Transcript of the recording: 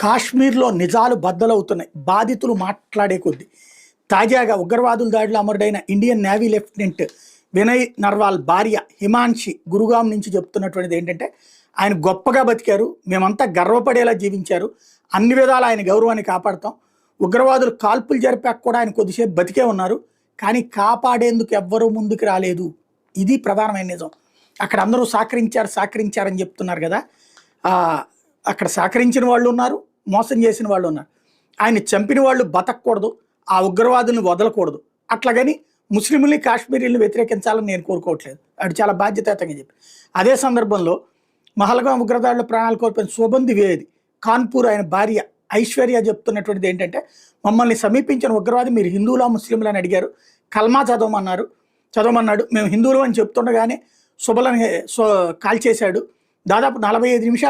కాశ్మీర్లో నిజాలు బద్దలవుతున్నాయి. బాధితులు మాట్లాడే కొద్దీ తాజాగా ఉగ్రవాదుల దాడిలో అమరుడైన Indian navy lieutenant Vinay Narwal భార్య హిమాన్షి గురుగాం నుంచి చెప్తున్నటువంటిది ఏంటంటే, ఆయన గొప్పగా బతికారు, మేమంతా గర్వపడేలా జీవించారు, అన్ని విధాలు ఆయన గౌరవాన్ని కాపాడుతాం, ఉగ్రవాదులు కాల్పులు జరిపాక కూడా ఆయన కొద్దిసేపు బతికే ఉన్నారు, కానీ కాపాడేందుకు ఎవ్వరూ ముందుకు రాలేదు. ఇది ప్రధానమైన నిజం. అక్కడ అందరూ సహకరించారని చెప్తున్నారు కదా, అక్కడ సహకరించిన వాళ్ళు ఉన్నారు, మోసం చేసిన వాళ్ళు ఉన్నారు. ఆయన చంపిన వాళ్ళు బతకూడదు, ఆ ఉగ్రవాదుల్ని వదలకూడదు, అట్లాగని ముస్లింలని కాశ్మీరీలను వ్యతిరేకించాలని నేను కోరుకోవట్లేదు. అది చాలా బాధ్యతాయుతంగా చెప్పి, అదే సందర్భంలో మహల్గాం ఉగ్రదాడుల ప్రాణాలు కోల్పోయిన శోభన్ ద్వివేది కాన్పూర్ ఆయన భార్య ఐశ్వర్య చెప్తున్నటువంటిది ఏంటంటే, మమ్మల్ని సమీపించిన ఉగ్రవాది మీరు హిందువులా ముస్లింలు అని అడిగారు, కల్మా చదవమన్నాడు, మేము హిందువులు అని చెప్తుండగానే శుభలని కాల్చేశాడు, దాదాపు 45 నిమిషాలు